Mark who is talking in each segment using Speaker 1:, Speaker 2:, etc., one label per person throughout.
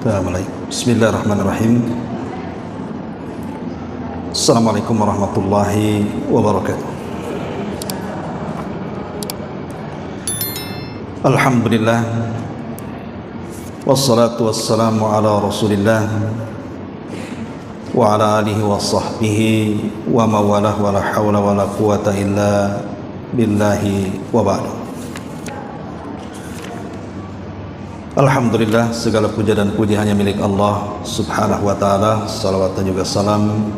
Speaker 1: Kita mulai. Bismillahirrahmanirrahim. Assalamualaikum warahmatullahi wabarakatuh. Alhamdulillah. Wassalatu wassalamu ala Rasulillah wa ala alihi wa sahbihi wa mawalah wa la hawla wa la quwata illa billahi wa ba'du. Alhamdulillah, segala puja dan puji hanya milik Allah subhanahu wa ta'ala. Salawat dan juga salam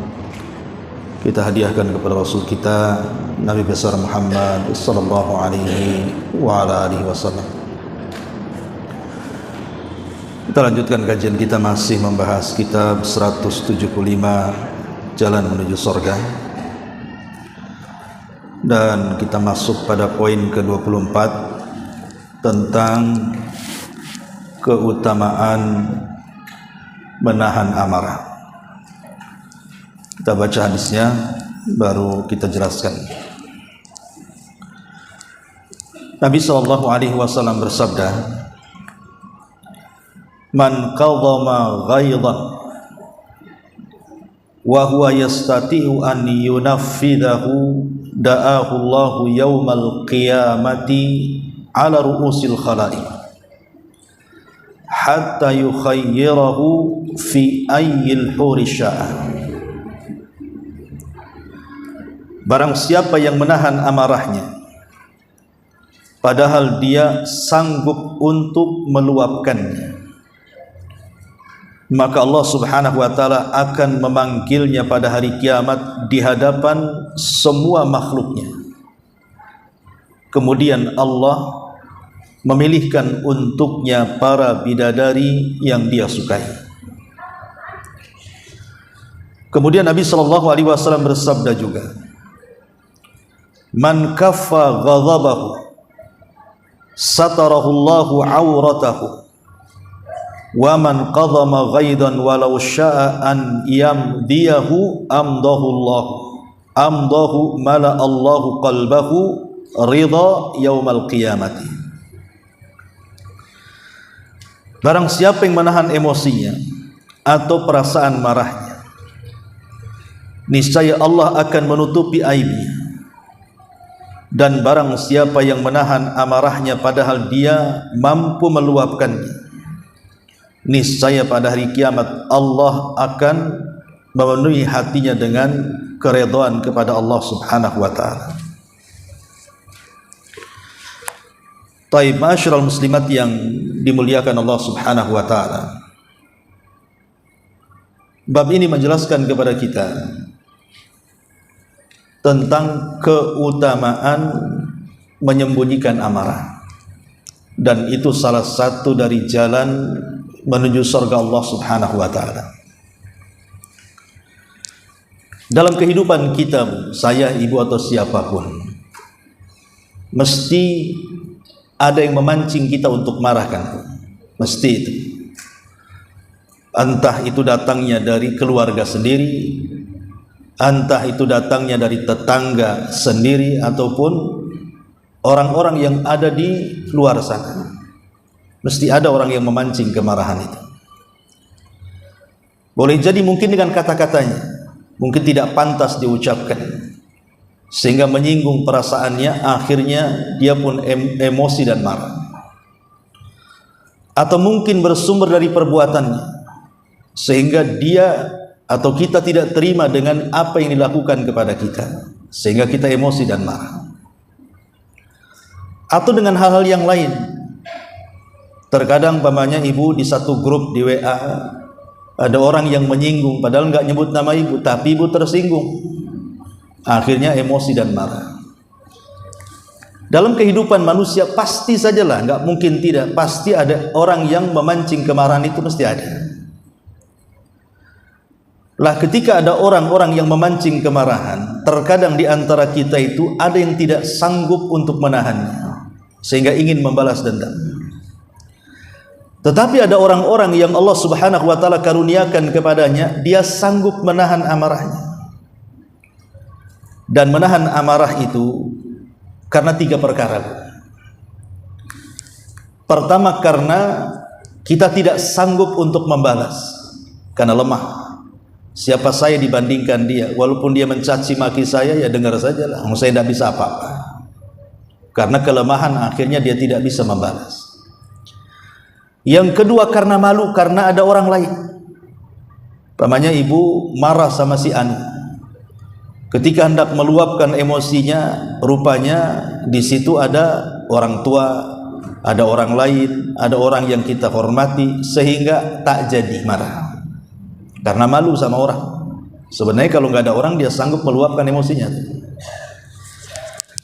Speaker 1: kita hadiahkan kepada Rasul kita Nabi besar Muhammad sallallahu alaihi wa ala alihi wasallam. Kita lanjutkan kajian kita, masih membahas kitab 175 Jalan Menuju Surga, dan kita masuk pada poin ke-24 tentang keutamaan menahan amarah. Kita baca hadisnya, baru kita jelaskan. Nabi SAW bersabda, "Man qadhama ghaidan wa huwa yastati'u an yunaffidahu da'ahu Allahu yawmal qiyamati ala ru'usil khalaiq hatta yukhayyirahu fi ayyil huri sya'a." Barang siapa yang menahan amarahnya padahal dia sanggup untuk meluapkannya, maka Allah subhanahu wa ta'ala akan memanggilnya pada hari kiamat di hadapan semua makhluknya. Kemudian Allah memilihkan untuknya para bidadari yang dia sukai. Kemudian Nabi SAW bersabda juga, "Man kaffa ghadabahu satarahu Allahu auratahu wa man qadhama ghaidan walau syaa an yamdiyahu amdahu mala Allahu qalbahu ridha yaumal qiyamati." Barang siapa yang menahan emosinya atau perasaan marahnya, niscaya Allah akan menutupi aibnya. Dan barang siapa yang menahan amarahnya padahal dia mampu meluapkannya, niscaya pada hari kiamat Allah akan memenuhi hatinya dengan keridhaan kepada Allah subhanahu wa ta'ala. Taib, ma'asyiral muslimat yang dimuliakan Allah subhanahu wa ta'ala, bab ini menjelaskan kepada kita tentang keutamaan menyembunyikan amarah, dan itu salah satu dari jalan menuju surga Allah subhanahu wa ta'ala. Dalam kehidupan kita, saya, ibu atau siapapun, mesti ada yang memancing kita untuk marah, kan? Mesti itu. Entah itu datangnya dari keluarga sendiri, entah itu datangnya dari tetangga sendiri, ataupun orang-orang yang ada di luar sana. Mesti ada orang yang memancing kemarahan itu. Boleh jadi mungkin dengan kata-katanya mungkin tidak pantas diucapkan, sehingga menyinggung perasaannya, akhirnya dia pun emosi dan marah. Atau mungkin bersumber dari perbuatannya, sehingga dia atau kita tidak terima dengan apa yang dilakukan kepada kita, sehingga kita emosi dan marah. Atau dengan hal-hal yang lain. Terkadang pamannya ibu di satu grup di WA, ada orang yang menyinggung padahal nggak nyebut nama ibu, tapi ibu tersinggung, akhirnya emosi dan marah. Dalam kehidupan manusia pasti sajalah, nggak mungkin tidak, pasti ada orang yang memancing kemarahan, itu mesti ada. Lah ketika ada orang-orang yang memancing kemarahan, terkadang di antara kita itu ada yang tidak sanggup untuk menahannya, sehingga ingin membalas dendam. Tetapi ada orang-orang yang Allah subhanahu wa ta'ala karuniakan kepadanya, dia sanggup menahan amarahnya. Dan menahan amarah itu karena 3 perkara. Pertama, karena Kita tidak sanggup untuk membalas karena lemah. Siapa saya dibandingkan dia? Walaupun dia mencaci maki saya, ya dengar sajalah. Saya tidak bisa apa-apa. Karena kelemahan akhirnya dia tidak bisa membalas. Yang kedua karena malu, karena ada orang lain. Pamannya ibu marah sama si Anu. Ketika hendak meluapkan emosinya, rupanya di situ ada orang tua, ada orang lain, ada orang yang kita hormati, sehingga tak jadi marah. Karena malu sama orang. Sebenarnya kalau nggak ada orang dia sanggup meluapkan emosinya.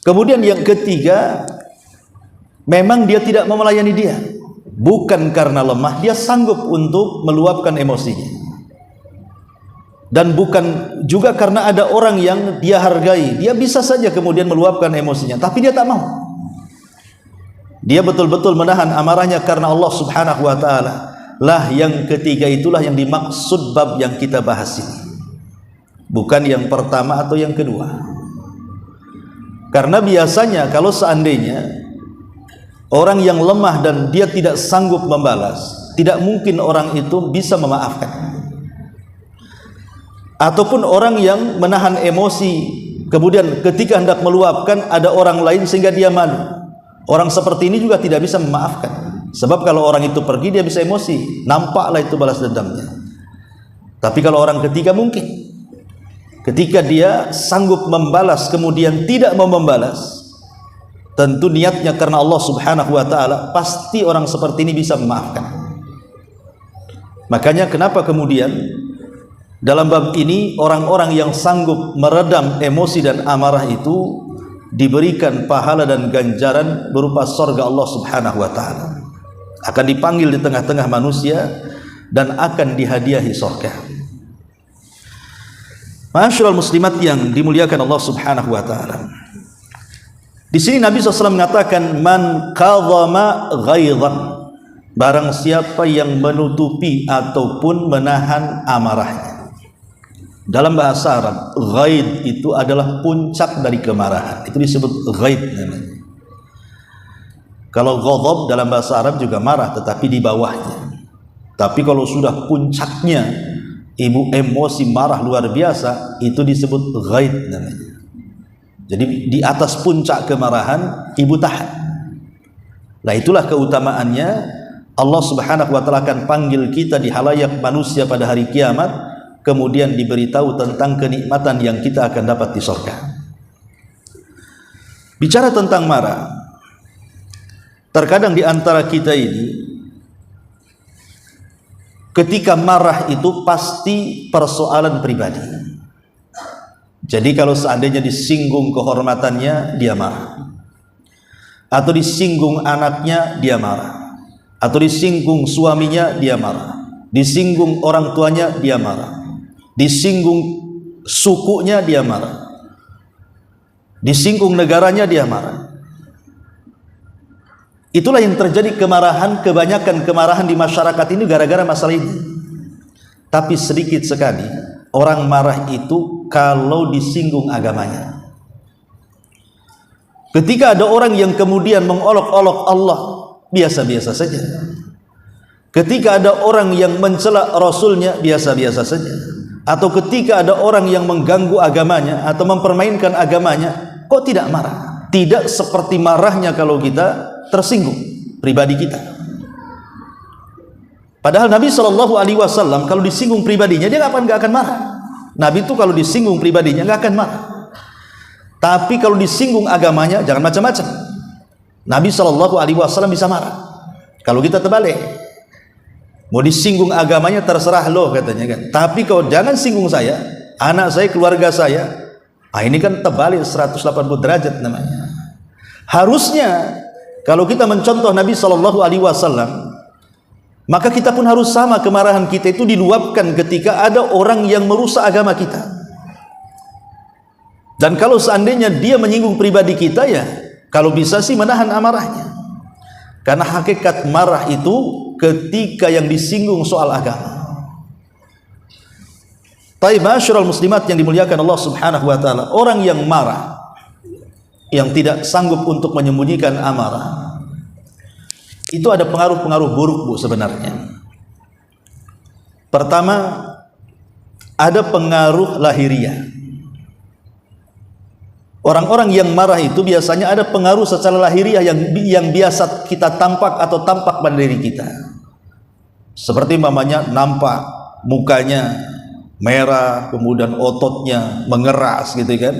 Speaker 1: Kemudian yang ketiga, memang dia tidak mau melayani dia. Bukan karena lemah, dia sanggup untuk meluapkan emosinya. Dan bukan juga karena ada orang yang dia hargai. Dia bisa saja kemudian meluapkan emosinya, tapi dia tak mau. Dia betul-betul menahan amarahnya karena Allah Subhanahu wa ta'ala. Lah yang ketiga itulah yang dimaksud bab yang kita bahas ini, bukan yang pertama atau yang kedua. Karena biasanya kalau seandainya orang yang lemah dan dia tidak sanggup membalas, tidak mungkin orang itu bisa memaafkan. Ataupun orang yang menahan emosi, kemudian ketika hendak meluapkan ada orang lain sehingga dia malu. Orang seperti ini juga tidak bisa memaafkan. Sebab kalau orang itu pergi dia bisa emosi, nampaklah itu balas dendamnya. Tapi kalau orang ketiga mungkin, ketika dia sanggup membalas kemudian tidak mau membalas, tentu niatnya karena Allah Subhanahu wa ta'ala, pasti orang seperti ini bisa memaafkan. Makanya kenapa kemudian dalam bab ini orang-orang yang sanggup meredam emosi dan amarah itu diberikan pahala dan ganjaran berupa surga Allah Subhanahu wa ta'ala. Akan dipanggil di tengah-tengah manusia dan akan dihadiahi surga. Ma'asyiral muslimat yang dimuliakan Allah Subhanahu wa ta'ala. Di sini Nabi SAW mengatakan, man kadhama ghaidhan, barang siapa yang menutupi ataupun menahan amarahnya. Dalam bahasa Arab, ghaid itu adalah puncak dari kemarahan. Itu disebut ghaid namanya. Kalau ghadab dalam bahasa Arab juga marah, tetapi di bawahnya. Tapi kalau sudah puncaknya, ibu emosi marah luar biasa, itu disebut ghaid namanya. Jadi di atas puncak kemarahan, ibu tahan. Nah itulah keutamaannya. Allah Subhanahu wa ta'ala akan panggil kita di halayak manusia pada hari kiamat, kemudian diberitahu tentang kenikmatan yang kita akan dapat di surga. Bicara tentang marah, terkadang di antara kita ini ketika marah itu pasti persoalan pribadi. Jadi kalau seandainya disinggung kehormatannya, dia marah. Atau disinggung anaknya, dia marah. Atau disinggung suaminya, dia marah. Disinggung orang tuanya, dia marah. Disinggung sukunya, dia marah. Disinggung negaranya, dia marah. Itulah yang terjadi kemarahan, kebanyakan kemarahan di masyarakat ini gara-gara masalah ini. Tapi sedikit sekali orang marah itu kalau disinggung agamanya. Ketika ada orang yang kemudian mengolok-olok Allah, biasa-biasa saja. Ketika ada orang yang mencela Rasulnya, biasa-biasa saja. Atau ketika ada orang yang mengganggu agamanya atau mempermainkan agamanya, kok tidak marah? Tidak seperti marahnya kalau kita tersinggung pribadi kita. Padahal Nabi SAW kalau disinggung pribadinya dia nggak akan marah. Nabi itu kalau disinggung pribadinya nggak akan marah. Tapi kalau disinggung agamanya jangan macam-macam. Nabi SAW bisa marah. Kalau kita terbalik, mau disinggung agamanya terserah loh katanya kan. Tapi kalau jangan singgung saya, anak saya, keluarga saya. Ini kan terbalik 180 derajat namanya. Harusnya kalau kita mencontoh Nabi SAW, maka kita pun harus sama, kemarahan kita itu diluapkan ketika ada orang yang merusak agama kita. Dan kalau seandainya dia menyinggung pribadi kita, ya kalau bisa sih menahan amarahnya. Karena hakikat marah itu ketika yang disinggung soal agama. Taib ma'asyiral muslimat yang dimuliakan Allah Subhanahu wa ta'ala, orang yang marah, yang tidak sanggup untuk menyembunyikan amarah, itu ada pengaruh-pengaruh buruk, Bu, sebenarnya. Pertama, ada pengaruh lahiriah. Orang-orang yang marah itu biasanya ada pengaruh secara lahiriah yang biasa kita tampak atau tampak pada diri kita. Seperti mamanya nampak mukanya merah, kemudian ototnya mengeras gitu kan.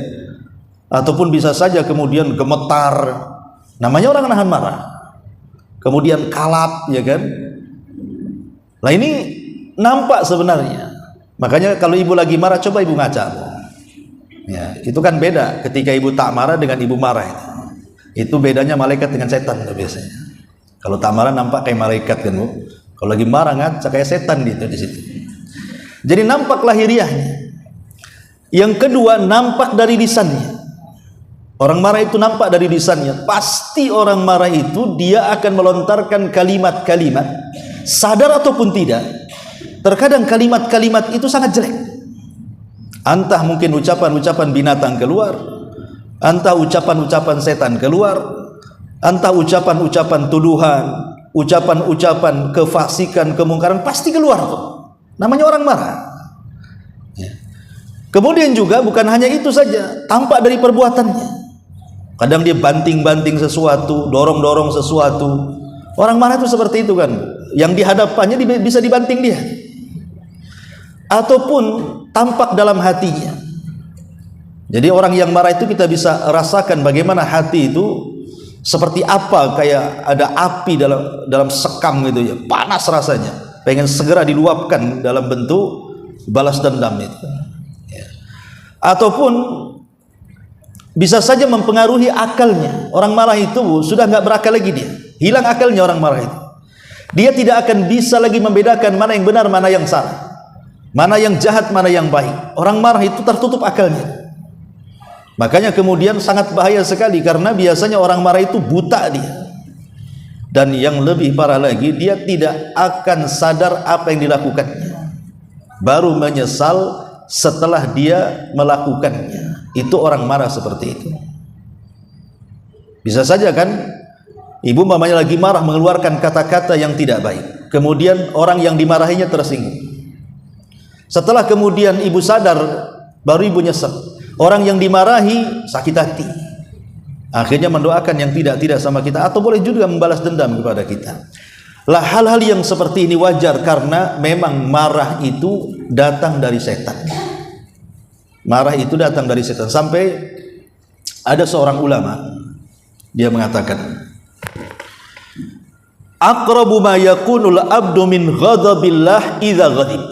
Speaker 1: Ataupun bisa saja kemudian gemetar. Namanya orang nahan marah. Kemudian kalap, ya kan. Nah ini nampak sebenarnya. Makanya kalau ibu lagi marah, coba ibu ngaca. Ya, itu kan beda ketika ibu tak marah dengan ibu marah. Itu bedanya malaikat dengan setan biasanya. Kalau tak marah nampak kayak malaikat kan, Bu. Kalau lagi marah ngaca kayak setan gitu di situ. Jadi nampak lahiriahnya. Yang kedua, nampak dari lisannya. Orang marah itu nampak dari lisannya. Pasti orang marah itu dia akan melontarkan kalimat-kalimat, sadar ataupun tidak. Terkadang kalimat-kalimat itu sangat jelek. Entah mungkin ucapan-ucapan binatang keluar, entah ucapan-ucapan setan keluar, entah ucapan-ucapan tuduhan, ucapan-ucapan kefasikan, kemungkaran, pasti keluar tuh. Namanya orang marah. Ya. Kemudian juga bukan hanya itu saja, tampak dari perbuatannya. Kadang dia banting-banting sesuatu, dorong-dorong sesuatu. Orang marah itu seperti itu kan. Yang di hadapannya bisa dibanting dia. Ataupun tampak dalam hatinya. Jadi orang yang marah itu kita bisa rasakan bagaimana hati itu seperti apa, kayak ada api dalam sekam gitu ya, panas rasanya, pengen segera diluapkan dalam bentuk balas dendam itu. Ya. Ataupun bisa saja mempengaruhi akalnya. Orang marah itu sudah nggak berakal lagi dia, hilang akalnya orang marah itu. Dia tidak akan bisa lagi membedakan mana yang benar, mana yang salah, mana yang jahat, mana yang baik. Orang marah itu tertutup akalnya. Makanya kemudian sangat bahaya sekali, karena biasanya orang marah itu buta dia. Dan yang lebih parah lagi, dia tidak akan sadar apa yang dilakukannya. Baru menyesal setelah dia melakukannya. Itu orang marah seperti itu. Bisa saja kan, ibu mamanya lagi marah mengeluarkan kata-kata yang tidak baik. Kemudian orang yang dimarahinya tersinggung. Setelah kemudian ibu sadar, baru ibu nyesel. Orang yang dimarahi sakit hati, akhirnya mendoakan yang tidak sama kita, atau boleh juga membalas dendam kepada kita. Lah, hal-hal yang seperti ini wajar, karena memang marah itu datang dari setan. Marah itu datang dari setan. Sampai ada seorang ulama, dia mengatakan, aqrabu ma yakunul abdu min ghadabillah idza ghadib.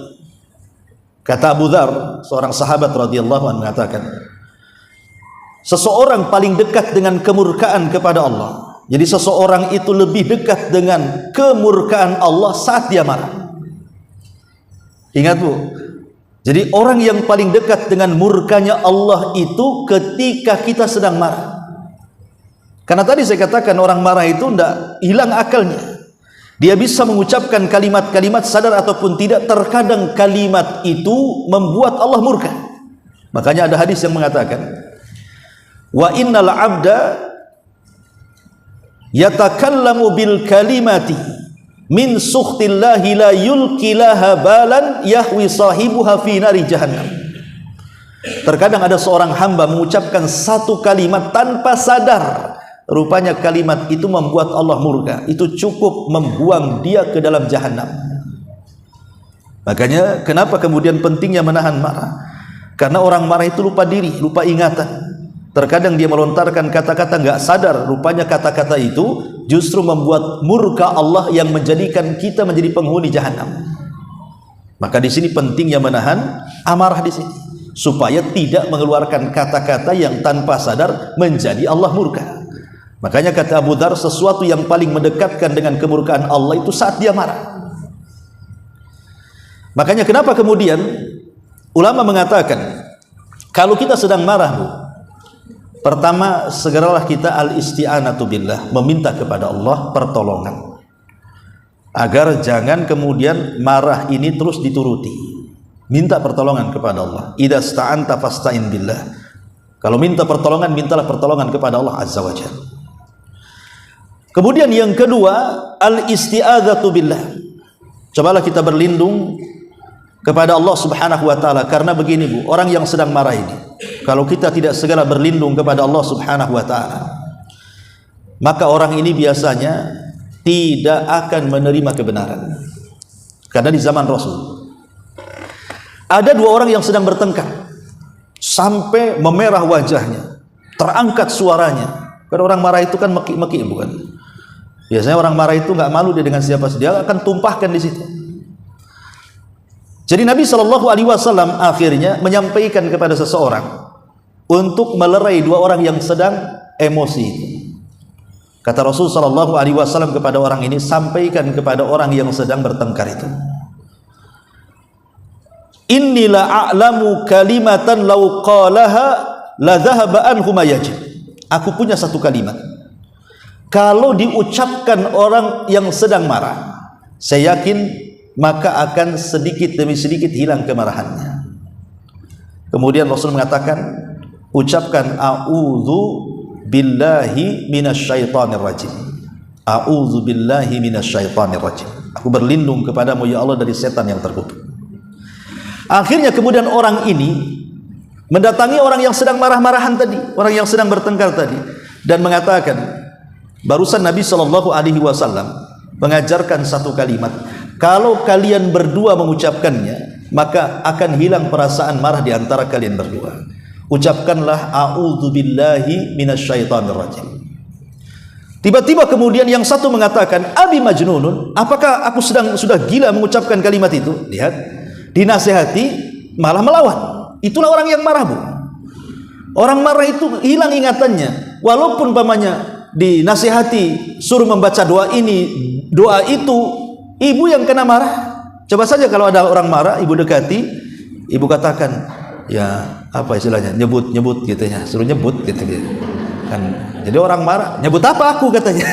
Speaker 1: Kata Abu Dzar, seorang sahabat radhiyallahu anhu, mengatakan, seseorang paling dekat dengan kemurkaan kepada Allah. Jadi seseorang itu lebih dekat dengan kemurkaan Allah saat dia marah. Ingat, Bu. Jadi orang yang paling dekat dengan murkanya Allah itu ketika kita sedang marah. Karena tadi saya katakan orang marah itu tidak hilang akalnya. Dia bisa mengucapkan kalimat-kalimat sadar ataupun tidak. Terkadang kalimat itu membuat Allah murka. Makanya ada hadis yang mengatakan, wa innal abda yatakallamu bil kalimati min sukhtillahi la yulqilaha balan yahwi sahibuha fi nari jahannam. Terkadang ada seorang hamba mengucapkan satu kalimat tanpa sadar, rupanya kalimat itu membuat Allah murka. Itu cukup membuang dia ke dalam jahanam. Makanya kenapa kemudian pentingnya menahan marah? Karena orang marah itu lupa diri, lupa ingatan. Terkadang dia melontarkan kata-kata nggak sadar, rupanya kata-kata itu justru membuat murka Allah yang menjadikan kita menjadi penghuni jahanam. Maka di sini pentingnya menahan amarah di sini, supaya tidak mengeluarkan kata-kata yang tanpa sadar menjadi Allah murka. Makanya kata Abu Dzar, sesuatu yang paling mendekatkan dengan kemurkaan Allah itu saat dia marah. Makanya kenapa kemudian ulama mengatakan, kalau kita sedang marah, Bu, pertama segeralah kita al-isti'anatu billah, meminta kepada Allah pertolongan, agar jangan kemudian marah ini terus dituruti. Minta pertolongan kepada Allah. Idza sta'anta fasta'in billah. Kalau minta pertolongan, mintalah pertolongan kepada Allah Azza wa Jalla. Kemudian yang kedua, al-isti'adzatu billah. Cobalah kita berlindung kepada Allah Subhanahu wa taala, karena begini Bu, orang yang sedang marah ini, kalau kita tidak segera berlindung kepada Allah Subhanahu wa taala, maka orang ini biasanya tidak akan menerima kebenaran. Karena di zaman Rasul ada dua orang yang sedang bertengkar sampai memerah wajahnya, terangkat suaranya. Karena orang marah itu kan meki-meki, bukan? Biasanya orang marah itu nggak malu dia dengan siapa saja, dia akan tumpahkan di situ. Jadi Nabi Shallallahu Alaihi Wasallam akhirnya menyampaikan kepada seseorang untuk melerai dua orang yang sedang emosi. Kata Rasul Shallallahu Alaihi Wasallam kepada orang ini, sampaikan kepada orang yang sedang bertengkar itu, inni la a'lamu kalimatan law qalaha la dhahaba anhu ma yajid. Aku punya satu kalimat, kalau diucapkan orang yang sedang marah, saya yakin maka akan sedikit demi sedikit hilang kemarahannya. Kemudian Rasul mengatakan, ucapkan a'udzu billahi minasyaitonir rajim. A'udzu billahi minasyaitonir rajim. Aku berlindung kepadamu ya Allah dari setan yang terkutuk. Akhirnya kemudian orang ini mendatangi orang yang sedang marah-marahan tadi, orang yang sedang bertengkar tadi, dan mengatakan, barusan Nabi Shallallahu Alaihi Wasallam mengajarkan satu kalimat, kalau kalian berdua mengucapkannya, maka akan hilang perasaan marah di antara kalian berdua. Ucapkanlah a'udzu billahi minasyaitonir rajim. Tiba-tiba kemudian yang satu mengatakan, abi majnunun, apakah aku sudah gila mengucapkan kalimat itu? Lihat, dinasihati malah melawan. Itulah orang yang marah, Bu. Orang marah itu hilang ingatannya. Walaupun pamannya dinasihati suruh membaca doa ini, doa itu, ibu yang kena marah. Coba saja kalau ada orang marah, ibu dekati, ibu katakan, ya apa istilahnya, nyebut gitu ya, suruh nyebut gitu kan. Jadi orang marah, nyebut apa aku katanya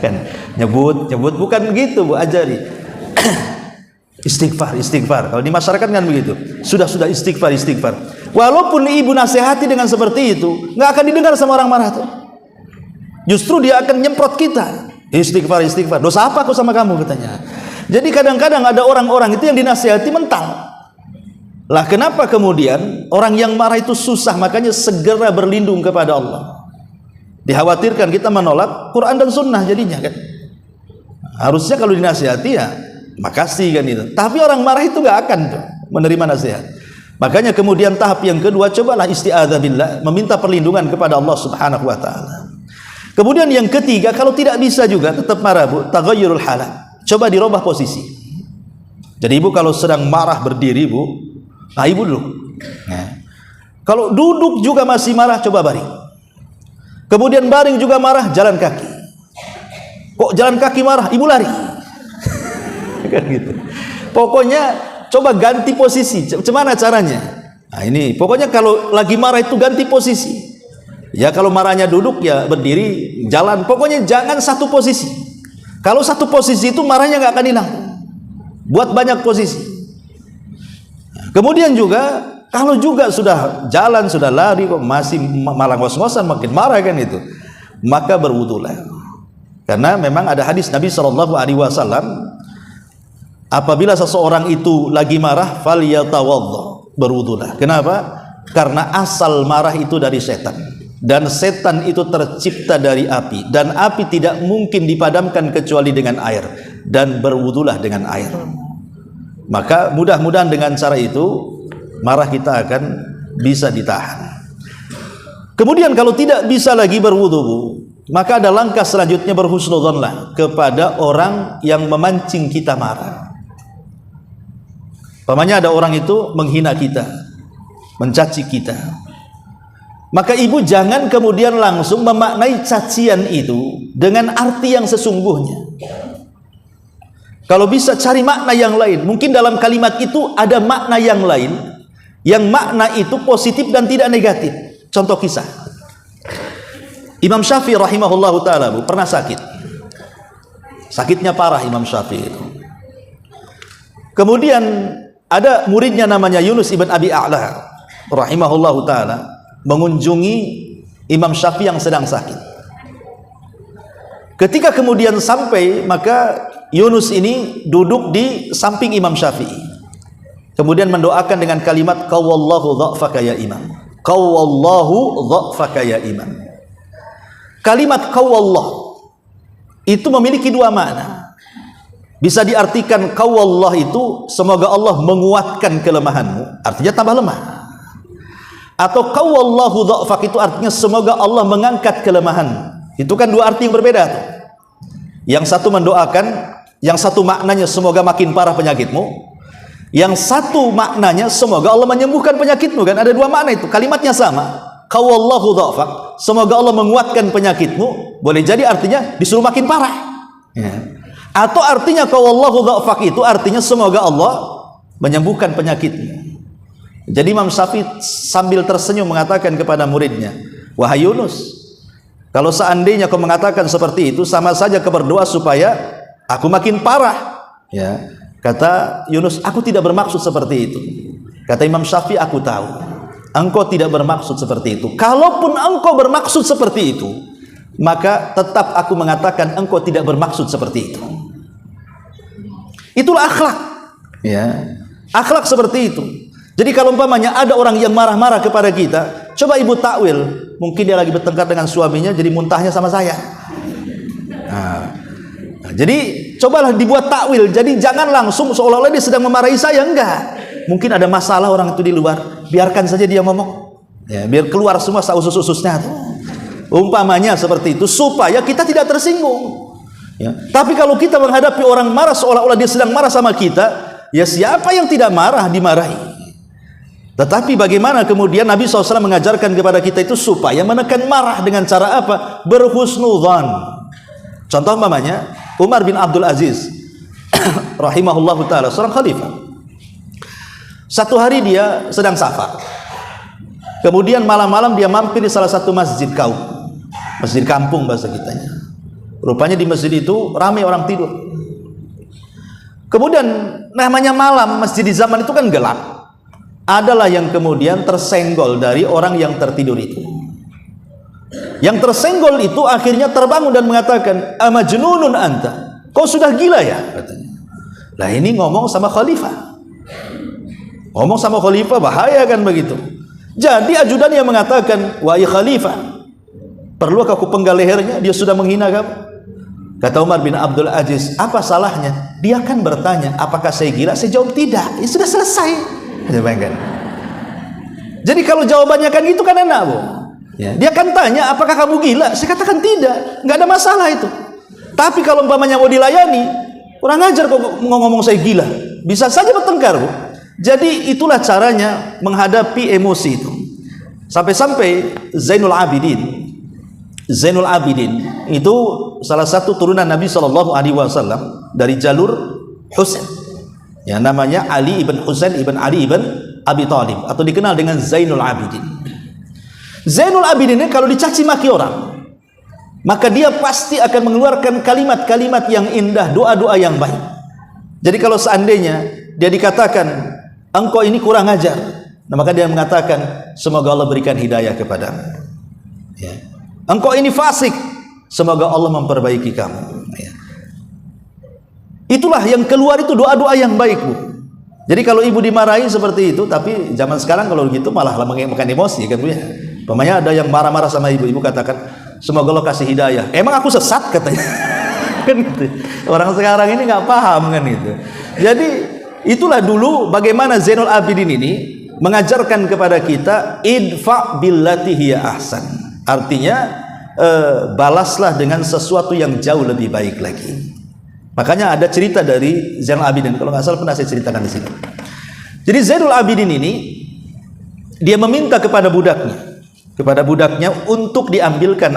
Speaker 1: kan, nyebut bukan begitu Bu, ajari istighfar. Kalau di masyarakat kan begitu, sudah istighfar. Walaupun ibu nasihati dengan seperti itu, nggak akan didengar sama orang marah tuh. Justru dia akan nyemprot kita. Istighfar. Dosa apa aku sama kamu katanya. Jadi kadang-kadang ada orang-orang itu yang dinasihati mental. Lah kenapa kemudian orang yang marah itu susah? Makanya segera berlindung kepada Allah. Dikhawatirkan kita menolak Quran dan Sunnah jadinya kan. Harusnya kalau dinasihati ya makasih kan itu. Tapi orang marah itu nggak akan tuh menerima nasihat. Makanya kemudian tahap yang kedua, cobalah isti'adzah billah, meminta perlindungan kepada Allah Subhanahu wa taala. Kemudian yang ketiga, kalau tidak bisa juga tetap marah Bu, taghayyurul halat. Coba dirubah posisi. Jadi ibu kalau sedang marah berdiri Bu, nah ibu duduk. Nah, kalau duduk juga masih marah, coba baring. Kemudian baring juga marah, jalan kaki. Kok jalan kaki marah, ibu lari. Kan gitu. Pokoknya coba ganti posisi. Gimana caranya? Nah ini, pokoknya kalau lagi marah itu ganti posisi. Ya kalau marahnya duduk ya berdiri, jalan. Pokoknya jangan satu posisi. Kalau satu posisi itu marahnya nggak akan hilang. Buat banyak posisi. Kemudian juga kalau juga sudah jalan, sudah lari kok masih malah ngos-ngosan, makin marah kan itu, maka berwudulah. Karena memang ada hadis Nabi Shallallahu Alaihi Wasallam, apabila seseorang itu lagi marah, falyatawaddo, berwudulah. Kenapa? Karena asal marah itu dari setan. Dan setan itu tercipta dari api, dan api tidak mungkin dipadamkan kecuali dengan air, dan berwudulah dengan air. Maka mudah-mudahan dengan cara itu marah kita akan bisa ditahan. Kemudian kalau tidak bisa lagi berwudu, maka ada langkah selanjutnya, berhusnudzonlah kepada orang yang memancing kita marah. Pamannya ada orang itu menghina kita, mencaci kita, maka ibu jangan kemudian langsung memaknai cacian itu dengan arti yang sesungguhnya. Kalau bisa cari makna yang lain. Mungkin dalam kalimat itu ada makna yang lain, yang makna itu positif dan tidak negatif. Contoh kisah, Imam Syafi'i rahimahullahu ta'ala pernah sakit. Sakitnya parah Imam Syafi'i itu. Kemudian ada muridnya namanya Yunus ibn Abi A'la rahimahullahu ta'ala mengunjungi Imam Syafi'i yang sedang sakit. Ketika kemudian sampai, maka Yunus ini duduk di samping Imam Syafi'i, kemudian mendoakan dengan kalimat qawwallahu dha'faka ya imam. Qawwallahu dha'faka ya imam. Kalimat qawwallah itu memiliki dua makna. Bisa diartikan qawwallah itu semoga Allah menguatkan kelemahanmu, artinya tambah lemah. Atau qawwallahu dha'fak itu artinya semoga Allah mengangkat kelemahanmu. Itu kan dua arti yang berbeda tuh. Yang satu mendoakan, yang satu maknanya semoga makin parah penyakitmu. Yang satu maknanya semoga Allah menyembuhkan penyakitmu, kan ada dua makna itu. Kalimatnya sama. Qawwallahu dha'fak, semoga Allah menguatkan penyakitmu. Boleh jadi artinya disuruh makin parah. Ya. Atau artinya qawwallahu dha'fak itu artinya semoga Allah menyembuhkan penyakitmu. Jadi Imam Syafi'i sambil tersenyum mengatakan kepada muridnya, wahai Yunus, kalau seandainya kau mengatakan seperti itu, sama saja kau berdoa supaya aku makin parah. Ya, kata Yunus, aku tidak bermaksud seperti itu. Kata Imam Syafi'i, aku tahu engkau tidak bermaksud seperti itu. Kalaupun engkau bermaksud seperti itu, maka tetap aku mengatakan engkau tidak bermaksud seperti itu. Itulah akhlak. Ya, akhlak seperti itu. Jadi kalau umpamanya ada orang yang marah-marah kepada kita, coba ibu takwil, mungkin dia lagi bertengkar dengan suaminya, jadi muntahnya sama saya. Jadi cobalah dibuat takwil, jadi jangan langsung seolah-olah dia sedang memarahi saya, enggak. Mungkin ada masalah orang itu di luar, biarkan saja dia ngomong, ya, biar keluar semua usus-ususnya. Umpamanya seperti itu, supaya kita tidak tersinggung. Ya. Tapi kalau kita menghadapi orang marah seolah-olah dia sedang marah sama kita, ya siapa yang tidak marah dimarahi. Tetapi bagaimana kemudian Nabi SAW mengajarkan kepada kita itu supaya menekan marah dengan cara apa? Berhusnudzan. Contoh umpamanya Umar bin Abdul Aziz rahimahullahu ta'ala, seorang khalifah. Satu hari dia sedang safar, kemudian malam-malam dia mampir di salah satu masjid kaum, masjid kampung bahasa kitanya. Rupanya di masjid itu ramai orang tidur. Kemudian namanya malam, masjid di zaman itu kan gelap. Adalah yang kemudian tersenggol dari orang yang tertidur itu. Yang tersenggol itu akhirnya terbangun dan mengatakan, amajnunun anta, kau sudah gila ya, katanya. Lah ini ngomong sama khalifah. Ngomong sama khalifah bahaya kan begitu. Jadi ajudan yang mengatakan, wahai khalifah, perlu aku penggal lehernya, dia sudah menghina kamu. Kata Umar bin Abdul Aziz, apa salahnya? Dia kan bertanya, apakah saya gila? Saya jawab tidak. Ya sudah selesai. Jadi kalau jawabannya kan gitu kan enak, Bu. Ya. Dia kan tanya, apakah kamu gila? Saya katakan tidak, nggak ada masalah itu. Tapi kalau umpamanya mau dilayani, kurang ajar kok ngomong saya gila. Bisa saja bertengkar, Bu. Jadi itulah caranya menghadapi emosi itu. Sampai-sampai Zainul Abidin itu salah satu turunan Nabi SAW dari jalur Husain. Ya, namanya Ali ibn Husain ibn Ali ibn Abi Thalib, atau dikenal dengan Zainul Abidin. Zainul Abidin ini kalau dicaci maki orang, maka dia pasti akan mengeluarkan kalimat-kalimat yang indah, doa-doa yang baik. Jadi kalau seandainya dia dikatakan engkau ini kurang ajar, nah maka dia mengatakan semoga Allah berikan hidayah kepadamu. Ya. Engkau ini fasik, semoga Allah memperbaiki kamu. Ya. Itulah yang keluar itu doa-doa yang baik, Bu. Jadi kalau ibu dimarahi seperti itu, tapi zaman sekarang kalau gitu malah mengemukan emosi kan, Bu ya. Pemanya ada yang marah-marah sama ibu, ibu katakan semoga Allah kasih hidayah. Emang aku sesat katanya. Kan gitu. Orang sekarang ini nggak paham kan itu. Jadi itulah dulu bagaimana Zainul Abidin ini mengajarkan kepada kita idfa billati hiya ahsan. Artinya balaslah dengan sesuatu yang jauh lebih baik lagi. Makanya ada cerita dari Zainul Abidin, kalau nggak salah pernah saya ceritakan di sini. Jadi Zainul Abidin ini dia meminta kepada budaknya untuk diambilkan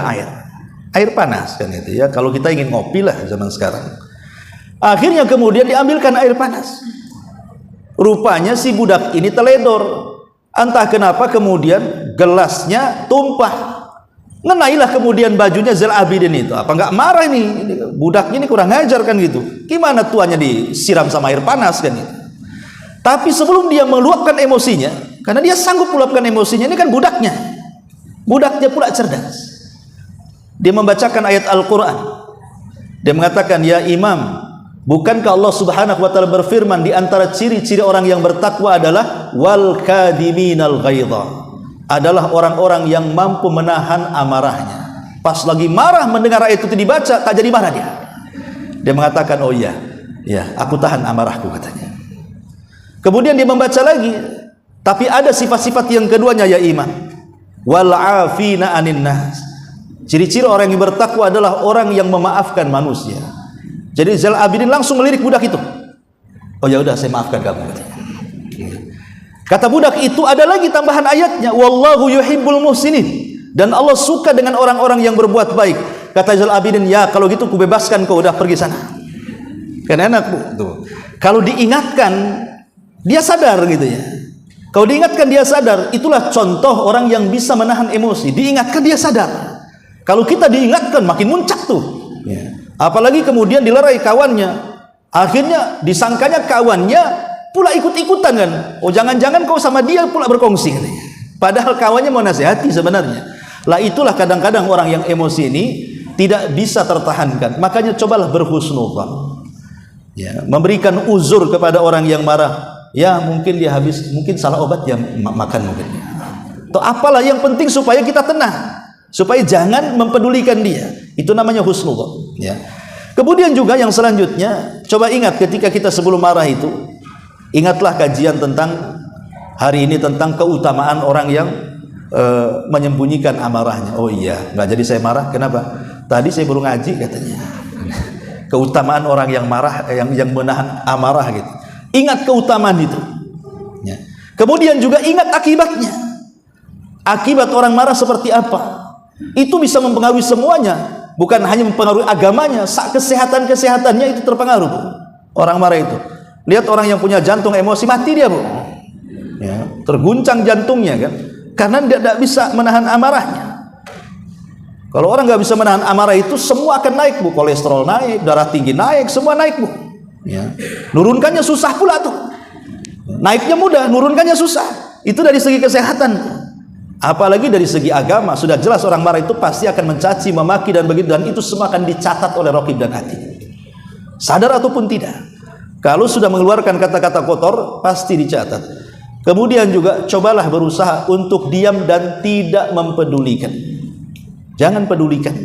Speaker 1: air panas kan itu ya. Kalau kita ingin ngopi lah zaman sekarang. Akhirnya kemudian diambilkan air panas. Rupanya si budak ini teledor. Entah kenapa kemudian gelasnya tumpah. Ngenailah kemudian bajunya Zainul Abidin itu. Apa nggak marah ini budaknya ini kurang ajar kan gitu. Gimana tuannya disiram sama air panas kan gitu. Tapi sebelum dia meluapkan emosinya, karena dia sanggup meluapkan emosinya, ini kan budaknya pula cerdas. Dia membacakan ayat Al-Quran. Dia mengatakan, ya imam, bukankah Allah subhanahu wa ta'ala berfirman di antara ciri-ciri orang yang bertakwa adalah wal kadiminal ghaidha, adalah orang-orang yang mampu menahan amarahnya. Pas lagi marah mendengar ayat itu dibaca, tak jadi marah dia. Dia mengatakan, oh iya, ya, aku tahan amarahku, katanya. Kemudian dia membaca lagi, tapi ada sifat-sifat yang keduanya, ya imam, wal afina anin nas. Ciri-ciri orang yang bertakwa adalah orang yang memaafkan manusia. Jadi Zainal Abidin langsung melirik budak itu. Oh ya udah, saya maafkan kamu. Kata budak itu, ada lagi tambahan ayatnya, wallahu yuhibbul muhsinin, dan Allah suka dengan orang-orang yang berbuat baik. Kata Zainal Abidin, ya kalau gitu ku bebaskan kau, udah pergi sana. Kan enak, Bu. Tuh. Kalau diingatkan, dia sadar gitu ya. Kalau diingatkan dia sadar, itulah contoh orang yang bisa menahan emosi. Diingatkan dia sadar. Kalau kita diingatkan makin muncak tuh. Ya. Apalagi kemudian dilerai kawannya, akhirnya disangkanya kawannya pula ikut-ikutan kan. Oh jangan-jangan kau sama dia pula berkongsi. Padahal kawannya mau nasihati sebenarnya. Lah itulah kadang-kadang orang yang emosi ini tidak bisa tertahankan. Makanya cobalah berhusnudzon. Ya, memberikan uzur kepada orang yang marah. Ya mungkin dia habis, mungkin salah obat yang makan mungkin. Atau apalah, yang penting supaya kita tenang, supaya jangan mempedulikan dia. Itu namanya husnudzon, ya. Kemudian juga yang selanjutnya, coba ingat ketika kita sebelum marah itu, ingatlah kajian tentang hari ini tentang keutamaan orang yang menyembunyikan amarahnya. Oh iya, nggak jadi saya marah. Kenapa? Tadi saya baru ngaji katanya. Keutamaan orang yang marah, yang menahan amarah gitu. Ingat keutamaan itu. Ya. Kemudian juga ingat akibatnya. Akibat orang marah seperti apa? Itu bisa mempengaruhi semuanya, bukan hanya mempengaruhi agamanya, kesehatan-kesehatannya itu terpengaruh. Orang marah itu, lihat orang yang punya jantung emosi, mati dia, Bu. Ya, terguncang jantungnya kan, karena dia tidak bisa menahan amarahnya. Kalau orang nggak bisa menahan amarah itu, semua akan naik, Bu. Kolesterol naik, darah tinggi naik, semua naik, Bu. Ya. Nurunkannya susah pula tuh. Naiknya mudah, nurunkannya susah. Itu dari segi kesehatan. Apalagi dari segi agama, sudah jelas orang marah itu pasti akan mencaci, memaki dan begitu, dan itu semua akan dicatat oleh Raqib dan Atid. Sadar ataupun tidak. Kalau sudah mengeluarkan kata-kata kotor, pasti dicatat. Kemudian juga cobalah berusaha untuk diam dan tidak mempedulikan. Jangan pedulikan.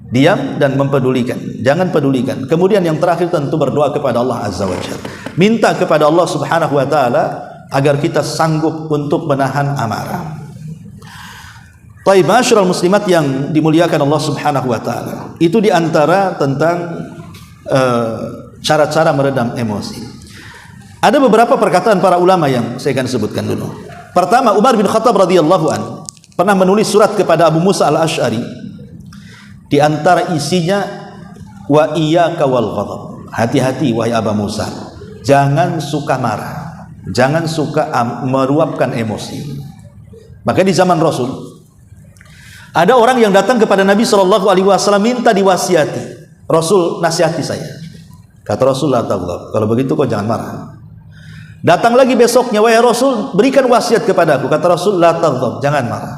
Speaker 1: Diam dan mempedulikan. Jangan pedulikan. Kemudian yang terakhir tentu berdoa kepada Allah Azza wa Jalla. Minta kepada Allah Subhanahu wa taala agar kita sanggup untuk menahan amarah. Baik, masyarakat muslimat yang dimuliakan Allah Subhanahu wa taala. Itu diantara tentang cara-cara meredam emosi. Ada beberapa perkataan para ulama yang saya akan sebutkan dulu. Pertama, Umar bin Khattab radhiyallahu anhu pernah menulis surat kepada Abu Musa al-Asy'ari. Di antara isinya, wa iyyaka wal ghadab. Hati-hati wahai Abu Musa, jangan suka marah. Jangan suka meluapkan emosi. Maka di zaman Rasul ada orang yang datang kepada Nabi SAW minta diwasiati. Rasul, nasihati saya. Kata Rasul, la taghdab. Kalau begitu kau jangan marah. Datang lagi besoknya, wahai Rasul, berikan wasiat kepadaku. Kata Rasul, la taghdab, jangan marah.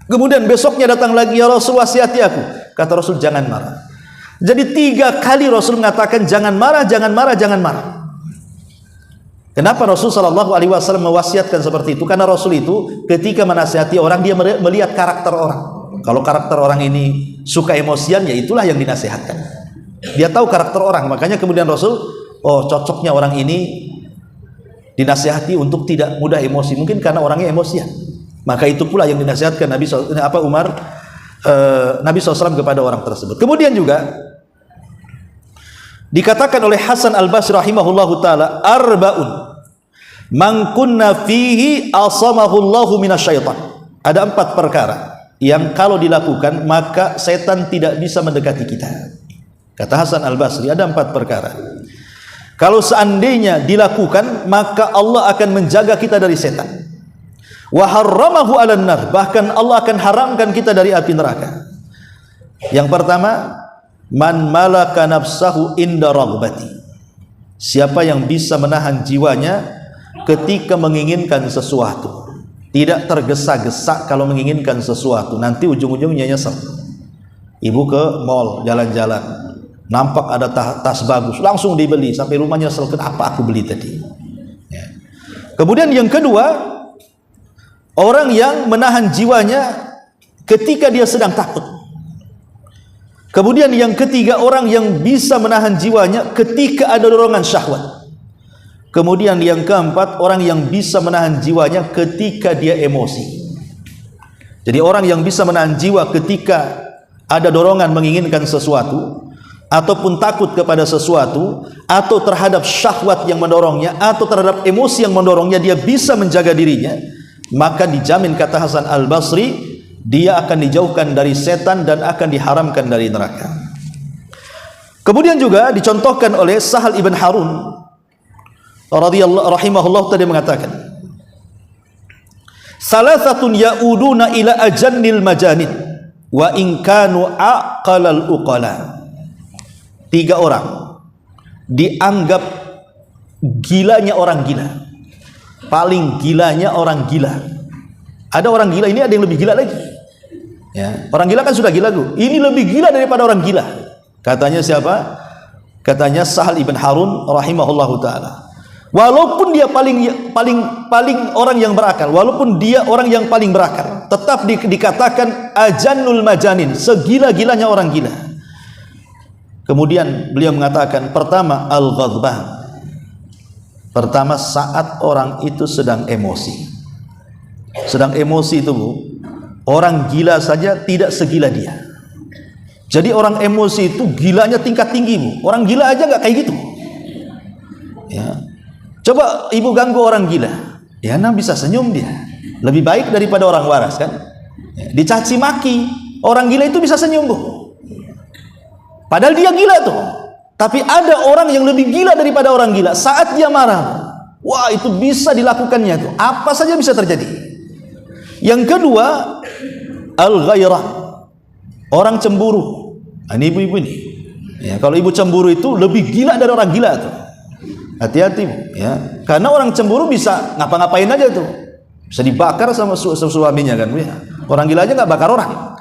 Speaker 1: Kemudian besoknya datang lagi, ya Rasul, wasiati aku. Kata Rasul, jangan marah. Jadi 3 kali Rasul mengatakan jangan marah, jangan marah, jangan marah. Kenapa Rasul SAW mewasiatkan seperti itu? Karena Rasul itu ketika menasihati orang, dia melihat karakter orang. Kalau karakter orang ini suka emosian, ya itulah yang dinasihatkan. Dia tahu karakter orang, makanya kemudian Rasul, oh cocoknya orang ini dinasihati untuk tidak mudah emosi, mungkin karena orangnya emosian. Maka itu pula yang dinasihatkan Nabi SAW kepada orang tersebut. Kemudian juga dikatakan oleh Hasan al-Basri rahimahullahu taala, arba'un man kunna fihi asamahullahu minasyaitan. Ada 4 perkara yang kalau dilakukan maka setan tidak bisa mendekati kita. Kata Hasan al-Basri, ada 4 perkara. Kalau seandainya dilakukan, maka Allah akan menjaga kita dari setan. Wa harramahu 'alan nar, bahkan Allah akan haramkan kita dari api neraka. Yang pertama, man malaka nafsahu inda raghbati. Siapa yang bisa menahan jiwanya ketika menginginkan sesuatu, tidak tergesa-gesa kalau menginginkan sesuatu, nanti ujung-ujungnya nyesel. Ibu ke mall jalan-jalan, nampak ada tas bagus, langsung dibeli sampai rumahnya selesai. Apa aku beli tadi? Ya. Kemudian yang kedua, orang yang menahan jiwanya ketika dia sedang takut. Kemudian yang ketiga, orang yang bisa menahan jiwanya ketika ada dorongan syahwat. Kemudian yang keempat, orang yang bisa menahan jiwanya ketika dia emosi. Jadi orang yang bisa menahan jiwa ketika ada dorongan menginginkan sesuatu, ataupun takut kepada sesuatu, atau terhadap syahwat yang mendorongnya, atau terhadap emosi yang mendorongnya, dia bisa menjaga dirinya, maka dijamin, kata Hasan Al-Basri, dia akan dijauhkan dari setan dan akan diharamkan dari neraka. Kemudian juga dicontohkan oleh Sahal ibn Harun radhiyallahu rahimahullah tadi mengatakan, salasatun yauduna ila ajannil majanin wa in kanu aqalal uqala. 3 orang dianggap gilanya orang gila, paling gilanya orang gila. Ada orang gila ini, ada yang lebih gila lagi. Ya, orang gila kan sudah gila tuh. Ini lebih gila daripada orang gila. Katanya siapa? Katanya Sahal ibn Harun rahimahullahu taala. Walaupun dia paling orang yang berakal, walaupun dia orang yang paling berakal, tetap dikatakan ajannul majanin, segila-gilanya orang gila. Kemudian beliau mengatakan, pertama al-ghadban. Pertama, saat orang itu sedang emosi. Sedang emosi itu, Bu, orang gila saja tidak segila dia. Jadi orang emosi itu gilanya tingkat tinggi, Bu. Orang gila aja nggak kayak gitu. Ya. Coba ibu ganggu orang gila, ya nah bisa senyum dia. Lebih baik daripada orang waras kan. Ya, dicaci maki, orang gila itu bisa senyum, Bu. Padahal dia gila tuh. Tapi ada orang yang lebih gila daripada orang gila. Saat dia marah, wah itu bisa dilakukannya tuh. Apa saja bisa terjadi. Yang kedua, al-ghairah. Orang cemburu. Nah, ini ibu-ibu ini. Ya, kalau ibu cemburu itu lebih gila dari orang gila tuh. Hati-hati, ya. Karena orang cemburu bisa ngapa-ngapain aja tuh. Bisa dibakar sama suaminya kan, Bu, ya. Orang gila aja nggak bakar orang.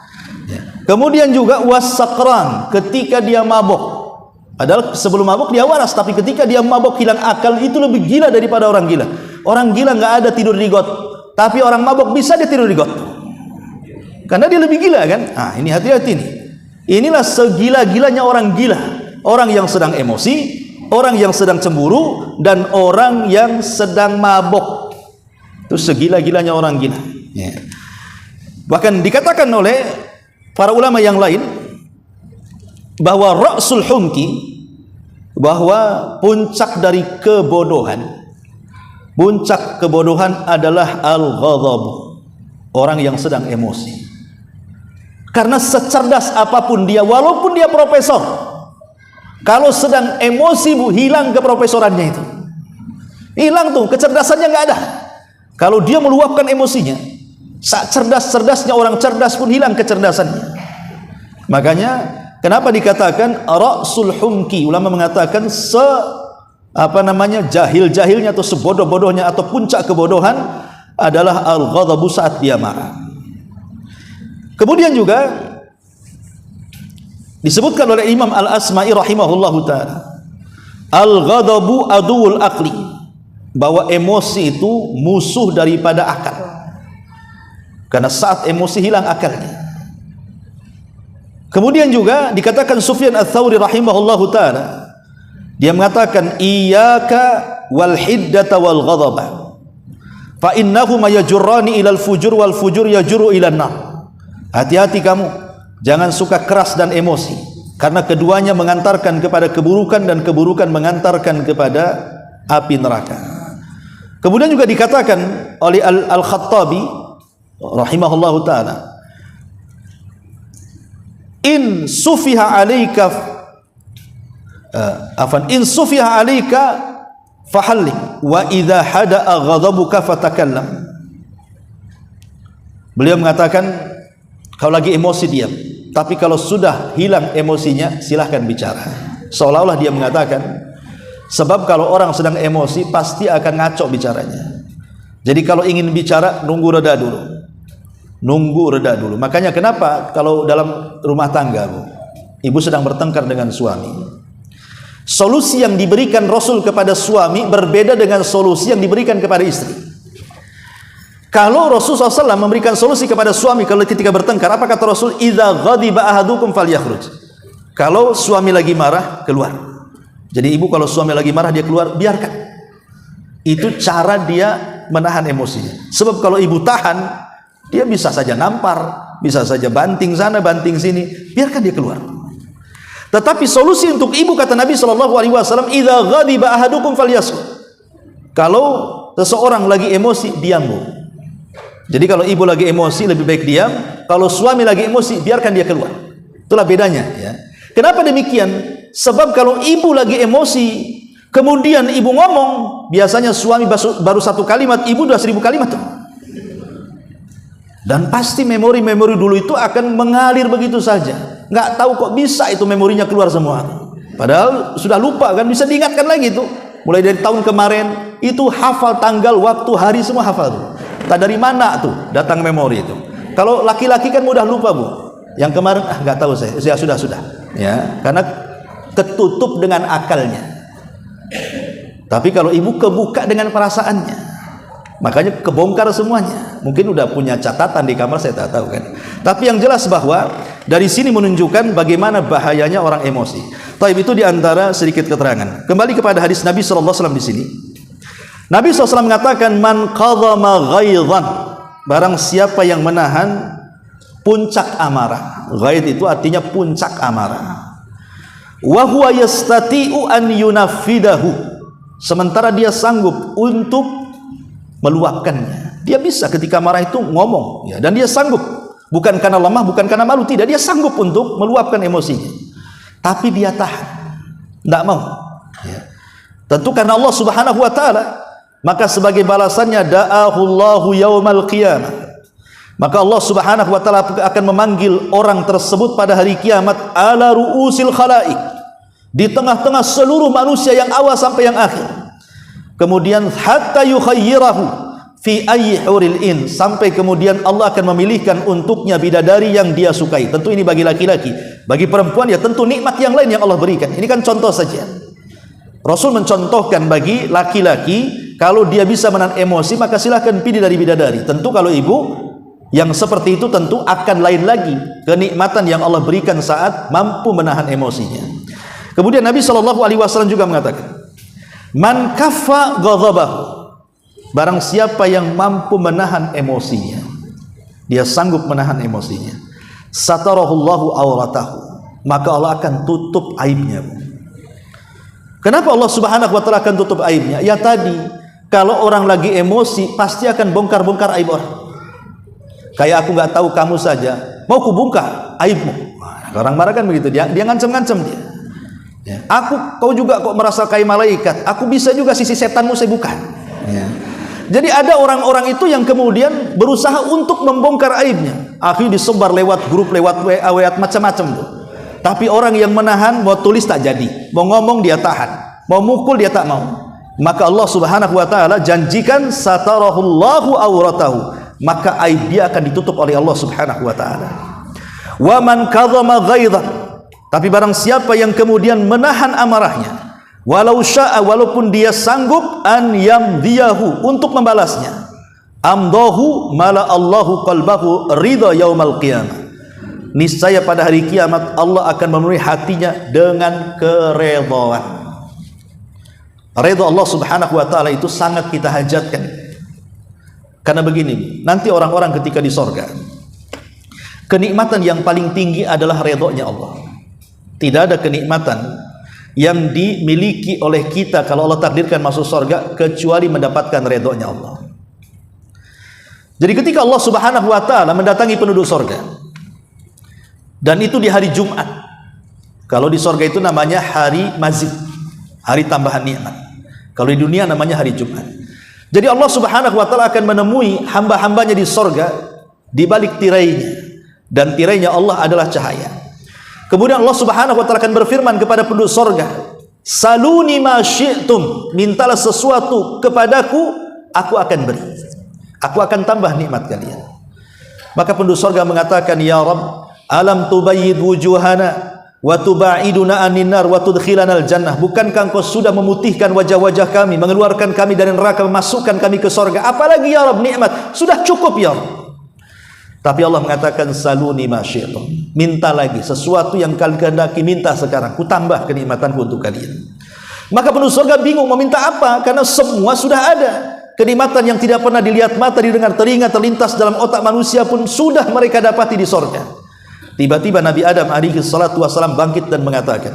Speaker 1: Ya. Kemudian juga wasakran, ketika dia mabok. Padahal sebelum mabok dia waras, tapi ketika dia mabok hilang akal, itu lebih gila daripada orang gila. Orang gila nggak ada tidur di got, tapi orang mabok bisa dia tidur di got. Karena dia lebih gila kan. Nah, ini hati-hati nih. Inilah segila-gilanya orang gila. Orang yang sedang emosi, orang yang sedang cemburu, dan orang yang sedang mabok. Itu segila-gilanya orang gila. Ya. Bahkan dikatakan oleh para ulama yang lain bahwa ra'sul humki, bahwa puncak dari kebodohan, puncak kebodohan adalah al-ghadab, orang yang sedang emosi. Karena secerdas apapun dia, walaupun dia profesor, kalau sedang emosi, Bu, hilang keprofesorannya itu. Hilang tuh, kecerdasannya nggak ada. Kalau dia meluapkan emosinya, saat cerdas-cerdasnya orang cerdas pun hilang kecerdasannya. Makanya kenapa dikatakan ra'sul humki? Ulama mengatakan jahil-jahilnya atau sebodoh-bodohnya atau puncak kebodohan adalah al-ghadabu, saat dia marah. Kemudian juga disebutkan oleh Imam Al-Asma'i rahimahullahu ta'ala, al-ghadabu aduul aqli, bahwa emosi itu musuh daripada akal. Karena saat emosi hilang akalnya. Kemudian juga dikatakan Sufyan Ats-Tsauri rahimahullahu ta'ala, dia mengatakan iyyaka wal hiddata wal ghadaba fa innahuma yajurrani ilal fujur wal fujur yajurru ilan nar. Hati-hati kamu, jangan suka keras dan emosi, karena keduanya mengantarkan kepada keburukan dan keburukan mengantarkan kepada api neraka. Kemudian juga dikatakan oleh Al-Khattabi rahimahullahu ta'ala, in sufiha alaika fahallik wa idza hada'a ghadabuka fatakallam. Beliau mengatakan, kalau lagi emosi diam, tapi kalau sudah hilang emosinya silahkan bicara. Seolah-olah dia mengatakan, sebab kalau orang sedang emosi pasti akan ngaco bicaranya. Jadi kalau ingin bicara, nunggu reda dulu, nunggu reda dulu. Makanya kenapa kalau dalam rumah tangga, Bu, ibu sedang bertengkar dengan suami, solusi yang diberikan Rasul kepada suami berbeda dengan solusi yang diberikan kepada istri. Kalau Rasulullah SAW memberikan solusi kepada suami kalau ketika bertengkar, apa kata Rasul? Idza ghadiba ahadukum falyakhruj. Kalau suami lagi marah, keluar. Jadi ibu kalau suami lagi marah dia keluar, biarkan. Itu cara dia menahan emosinya. Sebab kalau ibu tahan, dia bisa saja nampar, bisa saja banting sana, banting sini, biarkan dia keluar. Tetapi solusi untuk ibu, kata Nabi SAW, idza ghadiba ahadukum falyaskut. Kalau seseorang lagi emosi, diam, Bu. Jadi kalau ibu lagi emosi lebih baik diam, kalau suami lagi emosi biarkan dia keluar. Itulah bedanya, ya. Kenapa demikian? Sebab kalau ibu lagi emosi, kemudian ibu ngomong, biasanya suami baru satu kalimat, ibu udah 1000 kalimat tuh. Dan pasti memori-memori dulu itu akan mengalir begitu saja. Nggak tahu kok bisa itu memorinya keluar semua. Padahal sudah lupa kan, bisa diingatkan lagi tuh. Mulai dari tahun kemarin itu hafal tanggal, waktu, hari semua hafal tuh. Tak dari mana tuh datang memori itu. Kalau laki-laki kan mudah lupa, Bu. Yang kemarin nggak tahu saya. Ya sudah. Ya, karena ketutup dengan akalnya. Tapi kalau ibu kebuka dengan perasaannya, makanya kebongkar semuanya. Mungkin udah punya catatan di kamar, saya tak tahu kan. Tapi yang jelas bahwa dari sini menunjukkan bagaimana bahayanya orang emosi. Taib itu diantara sedikit keterangan. Kembali kepada hadis Nabi SAW di sini. Nabi SAW mengatakan, man qadhama ghaidhan, barang siapa yang menahan puncak amarah. Ghaidh itu artinya puncak amarah. Wa huwa yastati'u an yunafidahu, sementara dia sanggup untuk meluapkannya. Dia bisa ketika marah itu ngomong, ya, dan dia sanggup, bukan karena lemah, bukan karena malu, tidak, dia sanggup untuk meluapkan emosinya. Tapi dia tahan, tidak mau, ya. Tentu karena Allah Subhanahu wa taala. Maka sebagai balasannya, da'ahullahu yaumal qiyamah, maka Allah Subhanahu wa taala akan memanggil orang tersebut pada hari kiamat ala ru'usil khalaik, di tengah-tengah seluruh manusia yang awal sampai yang akhir. Kemudian hatta yukhayyirahu fi ayyi huril in, sampai kemudian Allah akan memilihkan untuknya bidadari yang dia sukai. Tentu ini bagi laki-laki. Bagi perempuan ya tentu nikmat yang lain yang Allah berikan. Ini kan contoh saja. Rasul mencontohkan bagi laki-laki, kalau dia bisa menahan emosi maka silahkan pilih dari bidadari. Tentu kalau ibu yang seperti itu tentu akan lain lagi kenikmatan yang Allah berikan saat mampu menahan emosinya. Kemudian Nabi SAW juga mengatakan, man kaffa ghadabahu, barang siapa yang mampu menahan emosinya, dia sanggup menahan emosinya, satarahullahu auratahu, maka Allah akan tutup aibnya. Kenapa Allah Subhanahu wa taala akan tutup aibnya? Ya tadi, kalau orang lagi emosi pasti akan bongkar-bongkar aib orang. Kayak aku nggak tahu kamu saja, mau kubongkar aibmu. Orang marah kan begitu, dia ngancam-ngancam dia. Ya. Kau juga kok merasa kayak malaikat. Aku bisa juga sisi setanmu saya bukan. Ya. Jadi ada orang-orang itu yang kemudian berusaha untuk membongkar aibnya. Akhirnya disebar lewat grup, lewat WA macam-macam tuh. Tapi orang yang menahan, mau tulis tak jadi, mau ngomong dia tahan, mau mukul dia tak mau. Maka Allah Subhanahu wa taala janjikan satarahullahu auratahu, maka aib dia akan ditutup oleh Allah Subhanahu wa taala. Wa man kadhama ghaidhan, tapi barang siapa yang kemudian menahan amarahnya, walau syaa, walaupun dia sanggup, an yamdiyahu, untuk membalasnya, amdahu mala Allahu qalbahu ridha yaumal qiyamah, niscaya pada hari kiamat Allah akan memenuhi hatinya dengan keredhaan. Ridha Allah Subhanahu wa taala itu sangat kita hajatkan. Karena begini, nanti orang-orang ketika di sorga, kenikmatan yang paling tinggi adalah ridhonya Allah. Tidak ada kenikmatan yang dimiliki oleh kita kalau Allah takdirkan masuk sorga kecuali mendapatkan ridhonya Allah. Jadi ketika Allah Subhanahu wa taala mendatangi penduduk sorga, dan itu di hari Jumat. Kalau di sorga itu namanya hari mazid, hari tambahan nikmat. Kalau di dunia namanya hari Jumat. Jadi Allah Subhanahu wa taala akan menemui hamba-hambanya di sorga di balik tirainya, dan tirainya Allah adalah cahaya. Kemudian Allah Subhanahu wa taala akan berfirman kepada penduduk sorga, saluni ma syi'tum, mintalah sesuatu kepadaku, aku akan beri, aku akan tambah nikmat kalian. Maka penduduk surga mengatakan, ya Rabb, alam tubayyid wujuhana wa tubaiduna anin nar wa tudkhilana al-jannah. Bukankah Engkau sudah memutihkan wajah-wajah kami, mengeluarkan kami dari neraka, memasukkan kami ke surga? Apalagi ya Rabb nikmat? Sudah cukup ya Rabb. Tapi Allah mengatakan, saluni ma syi'tum. Minta lagi sesuatu yang kalian kehendaki, minta sekarang, ku tambah kenikmatanku untuk kalian. Maka penduduk surga bingung mau minta apa, karena semua sudah ada. Kenikmatan yang tidak pernah dilihat mata, didengar telinga, terlintas dalam otak manusia pun sudah mereka dapati di surga. Tiba-tiba Nabi Adam alaihi salatu wasalam bangkit dan mengatakan,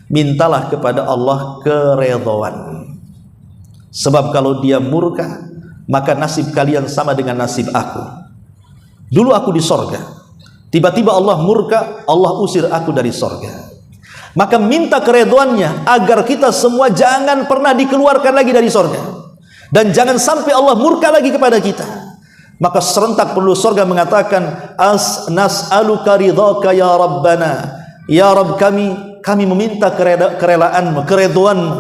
Speaker 1: mintalah kepada Allah keredhaan. Sebab kalau dia murka, maka nasib kalian sama dengan nasib aku. Dulu aku di surga, tiba-tiba Allah murka, Allah usir aku dari surga. Maka minta keredhaannya agar kita semua jangan pernah dikeluarkan lagi dari surga, dan jangan sampai Allah murka lagi kepada kita. Maka serentak penduduk surga mengatakan, nas'aluka ridhaka ya Rabbana. Ya Rabb kami meminta kerelaanmu, keredhaanmu,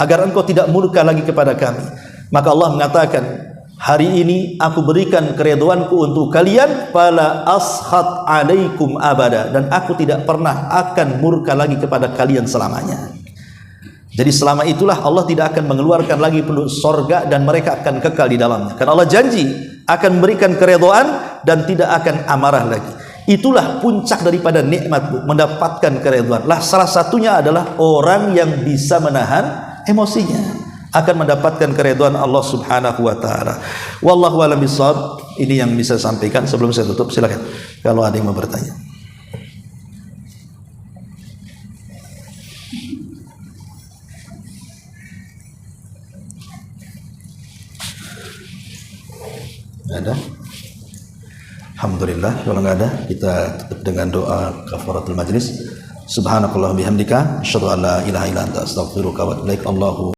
Speaker 1: agar engkau tidak murka lagi kepada kami. Maka Allah mengatakan, hari ini aku berikan keredhaanku untuk kalian, fala ashad alaikum abada, dan aku tidak pernah akan murka lagi kepada kalian selamanya. Jadi selama itulah Allah tidak akan mengeluarkan lagi penduduk surga, dan mereka akan kekal di dalamnya. Karena Allah janji akan memberikan keredhaan dan tidak akan amarah lagi. Itulah puncak daripada nikmat, mendapatkan keredhaan. Lah salah satunya adalah orang yang bisa menahan emosinya akan mendapatkan keredhaan Allah Subhanahu wa taala. Wallahu a'lam bishawab. Ini yang bisa saya sampaikan. Sebelum saya tutup, silakan kalau ada yang mau bertanya. Ada? Alhamdulillah. Kalau nggak ada, kita tutup dengan doa kafaratul majlis. Subhanakallah bihamdika, asyhadu an la ilaha illa anta, astaghfiruka wa atubu ilaik. Allahu